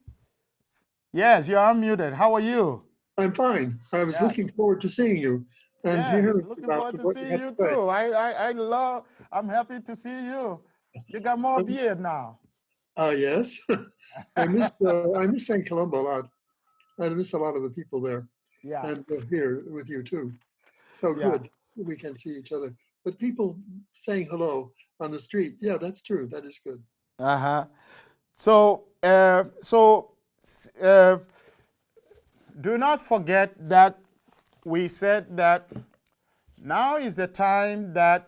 Speaker 1: Yes, you're unmuted. How are you?
Speaker 3: I'm fine. I was looking forward to seeing you. And
Speaker 1: yes, looking forward to seeing you too. I'm happy to see you. You got more beard now.
Speaker 3: Yes. I miss St. Columba a lot. I miss a lot of the people there.
Speaker 1: Yeah.
Speaker 3: And here with you too. So good. We can see each other. But people saying hello on the street, yeah, that's true. That is good.
Speaker 1: So do not forget that we said that now is the time that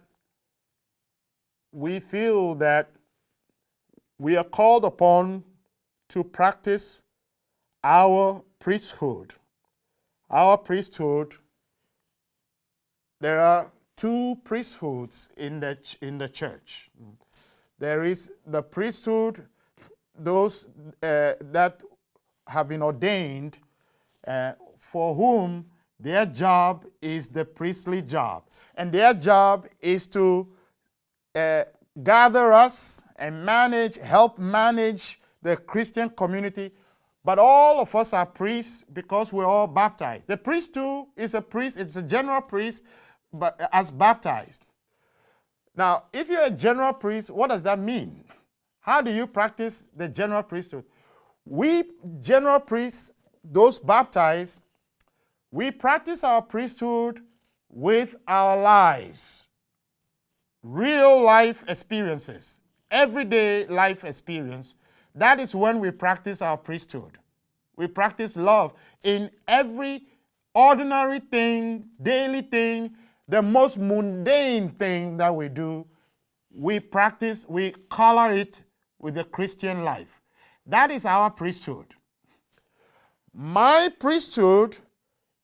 Speaker 1: we feel that we are called upon to practice our priesthood. Our priesthood there are two priesthoods in the church. There is the priesthood, those that have been ordained, for whom their job is the priestly job. And their job is to gather us and help manage the Christian community. But all of us are priests because we're all baptized. The priest too is a priest, it's a general priest, but as baptized. Now, if you're a general priest, what does that mean? How do you practice the general priesthood? We general priests, those baptized, we practice our priesthood with our lives. Real life experiences, everyday life experience. That is when we practice our priesthood. We practice love in every ordinary thing, daily thing, the most mundane thing that we do. We color it with the Christian life. That is our priesthood. My priesthood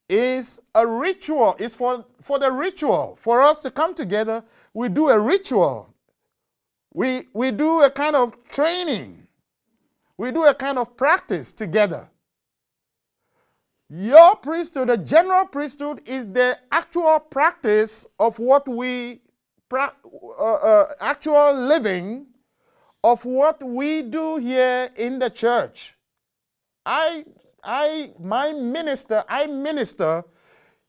Speaker 1: is a ritual. It's for the ritual. For us to come together, we do a ritual. We do a kind of training. We do a kind of practice together. Your priesthood, the general priesthood, is the actual practice of what actual living of what we do here in the church. I minister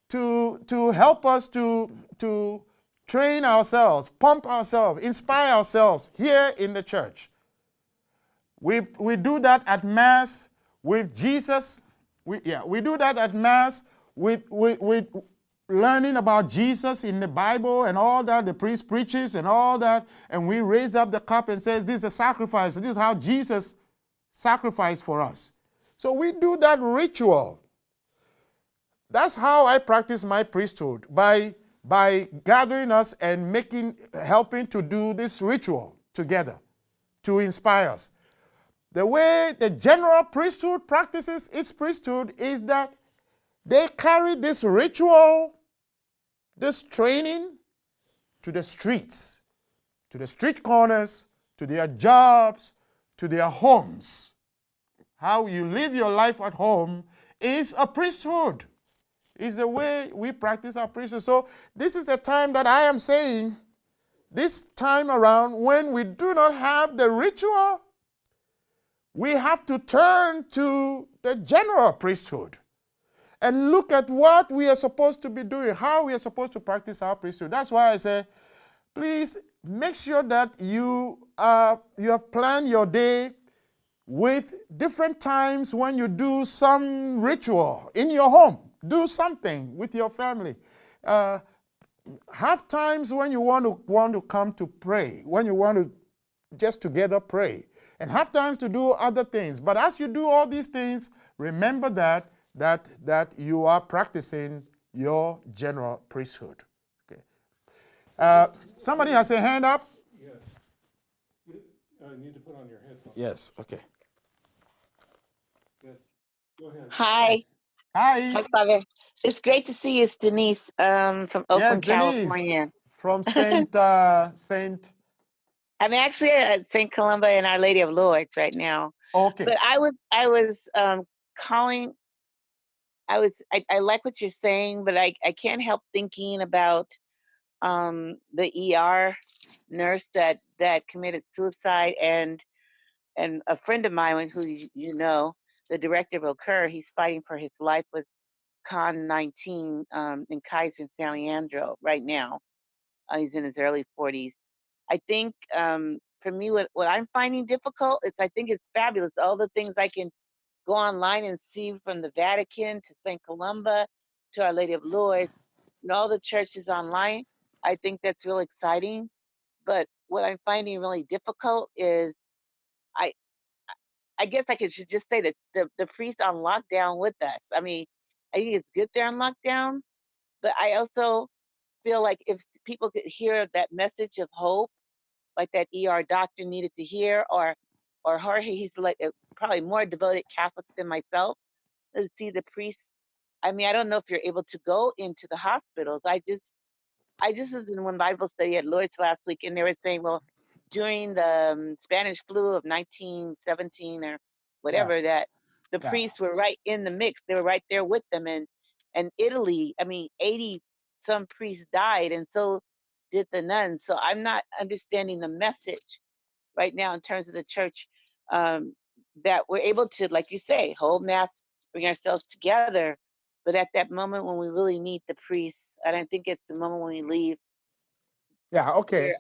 Speaker 1: to help us to train ourselves, pump ourselves, inspire ourselves here in the church. We do that at Mass with Jesus. We do that at Mass with learning about Jesus in the Bible and all that, the priest preaches and all that, and we raise up the cup and says, this is a sacrifice. This is how Jesus sacrificed for us. So we do that ritual. That's how I practice my priesthood, by gathering us and helping to do this ritual together to inspire us. The way the general priesthood practices its priesthood is that they carry this ritual, this training, to the streets, to the street corners, to their jobs, to their homes. How you live your life at home is a priesthood. Is the way we practice our priesthood. So this is a time that I am saying, this time around, when we do not have the ritual, we have to turn to the general priesthood and look at what we are supposed to be doing, how we are supposed to practice our priesthood. That's why I say, please make sure that you have planned your day with different times when you do some ritual in your home. Do something with your family. Have times when you want to come to pray, when you want to just together pray, and have times to do other things. But as you do all these things, remember that you are practicing your general priesthood. Okay. Somebody has a hand up?
Speaker 2: Yes. You need to put on your headphones.
Speaker 1: Yes. Okay.
Speaker 2: Yes. Go ahead.
Speaker 4: Hi.
Speaker 1: Yes. Hi.
Speaker 4: Hi, Father. It's great to see you. It's Denise from
Speaker 1: Yes,
Speaker 4: Oakland,
Speaker 1: Denise
Speaker 4: California.
Speaker 1: from Saint.
Speaker 4: I'm actually at St. Columba and Our Lady of Lourdes right now.
Speaker 1: Okay.
Speaker 4: But I was calling. I like what you're saying, but I can't help thinking about the ER nurse that committed suicide, and a friend of mine who you know, the director of Occur, he's fighting for his life with Con-19 in Kaiser and San Leandro right now. He's in his early 40s. I think for me, what I'm finding difficult is, I think it's fabulous, all the things I can go online and see, from the Vatican to St. Columba to Our Lady of Lourdes, and all the churches online. I think that's real exciting. But what I'm finding really difficult is, I I guess I could just say that the priest on lockdown with us. I mean, I think it's good they're on lockdown, but I also feel like if people could hear that message of hope, like that ER doctor needed to hear, or Jorge, he's like probably more devoted Catholic than myself, to see the priest. I mean, I don't know if you're able to go into the hospitals. I just I just was in one Bible study at Lloyd's last week, and they were saying, well, during the Spanish flu of 1917 or
Speaker 1: Yeah,
Speaker 4: whatever, that the
Speaker 1: yeah.
Speaker 4: priests were right in the mix. They were right there with them. And Italy, I mean, 80 some priests died, and so did the nuns. So I'm not understanding the message right now in terms of the church, um, that we're able to, like you say, hold mass, bring ourselves together. But at that moment when we really need the priests, I don't think it's the moment when we leave.
Speaker 1: Yeah, okay.
Speaker 4: Where,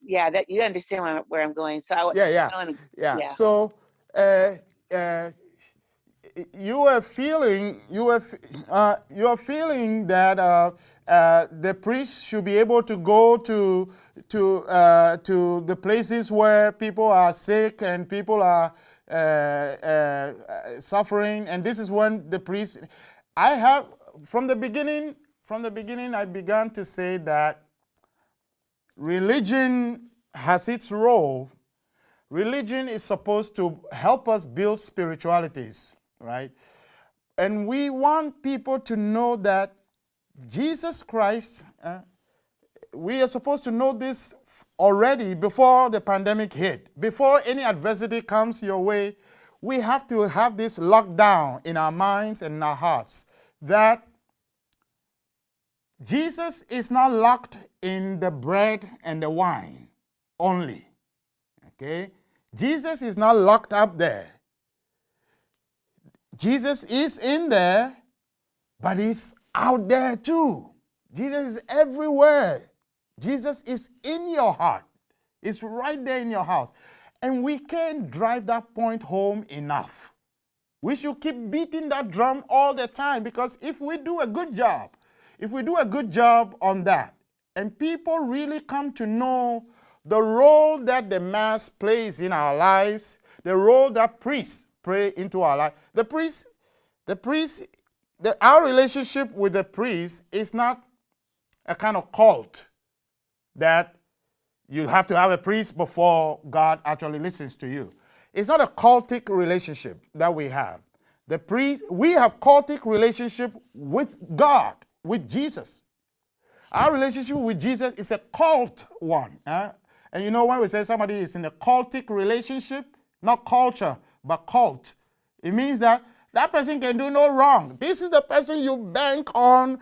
Speaker 4: yeah, that you understand where I'm going. So
Speaker 1: Yeah, yeah,
Speaker 4: I want to,
Speaker 1: yeah.
Speaker 4: yeah,
Speaker 1: So uh, uh, you were feeling you are feeling that the priest should be able to go to the places where people are sick and people are suffering, and this is when the priest. I have from the beginning. From the beginning, I began to say that religion has its role. Religion is supposed to help us build spiritualities, right? And we want people to know that Jesus Christ, we are supposed to know this already before the pandemic hit. Before any adversity comes your way, we have to have this locked down in our minds and in our hearts that Jesus is not locked in the bread and the wine only. Okay? Jesus is not locked up there. Jesus is in there, but he's out there too. Jesus is everywhere. Jesus is in your heart. It's right there in your house. And we can't drive that point home enough. We should keep beating that drum all the time, because if we do a good job, on that, and people really come to know the role that the Mass plays in our lives, the role that priests play into our life. Our relationship with the priest is not a kind of cult that you have to have a priest before God actually listens to you. It's not a cultic relationship that we have. The priest, we have cultic relationship with God, with Jesus. Our relationship with Jesus is a cult one. And you know, when we say somebody is in a cultic relationship, not culture, but cult, it means that that person can do no wrong. This is the person you bank on.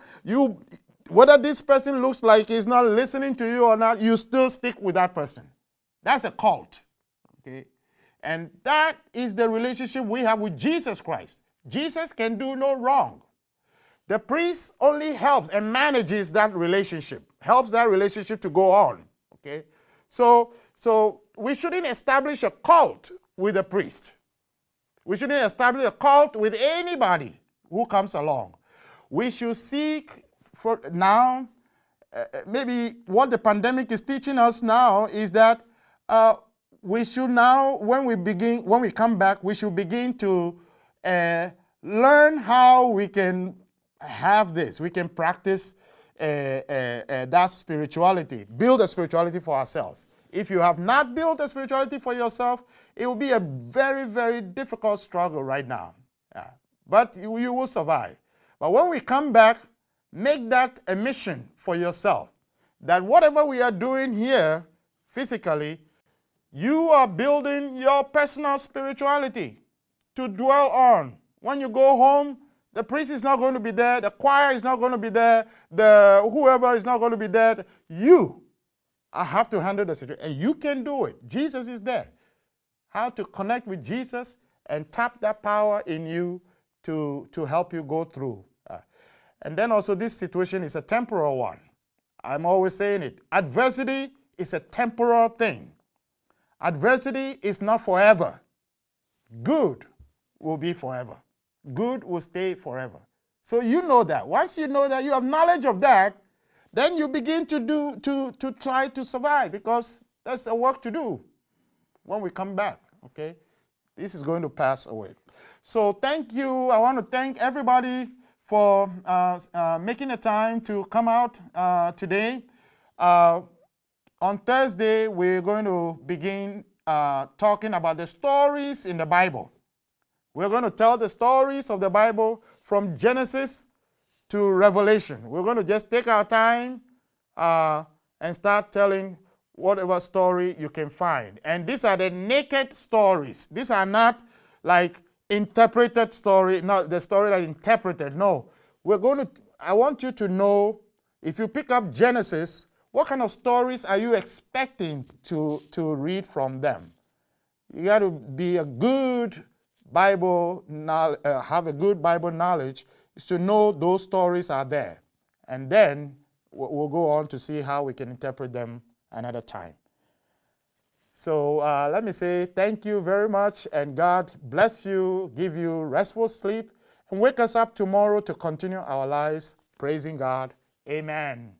Speaker 1: Whether this person looks like he's not listening to you or not, you still stick with that person. That's a cult. Okay? And that is the relationship we have with Jesus Christ. Jesus can do no wrong. The priest only helps and manages that relationship, helps that relationship to go on. Okay? So we shouldn't establish a cult with a priest. We shouldn't establish a cult with anybody who comes along. We should seek for now, maybe what the pandemic is teaching us now is that we should now, when we come back, we should begin to learn how we can have this. We can practice that spirituality, build a spirituality for ourselves. If you have not built a spirituality for yourself, it will be a very, very difficult struggle right now. But you will survive. But when we come back, make that a mission for yourself. That whatever we are doing here physically, you are building your personal spirituality to dwell on. When you go home, the priest is not going to be there, the choir is not going to be there, whoever is not going to be there. I have to handle the situation, and you can do it. Jesus is there. How to connect with Jesus and tap that power in you to help you go through. And then also, this situation is a temporal one. I'm always saying it. Adversity is a temporal thing. Adversity is not forever. Good will be forever. Good will stay forever. So you know that. Once you know that, you have knowledge of that, then you begin to try to survive, because there's a work to do when we come back, okay? This is going to pass away. So thank you. I want to thank everybody for making the time to come out today. On Thursday, we're going to begin talking about the stories in the Bible. We're going to tell the stories of the Bible from Genesis to Revelation. We're going to just take our time and start telling whatever story you can find. And these are the naked stories. These are not like interpreted story, not the story that interpreted. No, I want you to know, if you pick up Genesis, what kind of stories are you expecting to read from them? You got to be a good Bible, have a good Bible knowledge, is to know those stories are there. And then we'll go on to see how we can interpret them another time. So let me say thank you very much, and God bless you, give you restful sleep, and wake us up tomorrow to continue our lives praising God. Amen.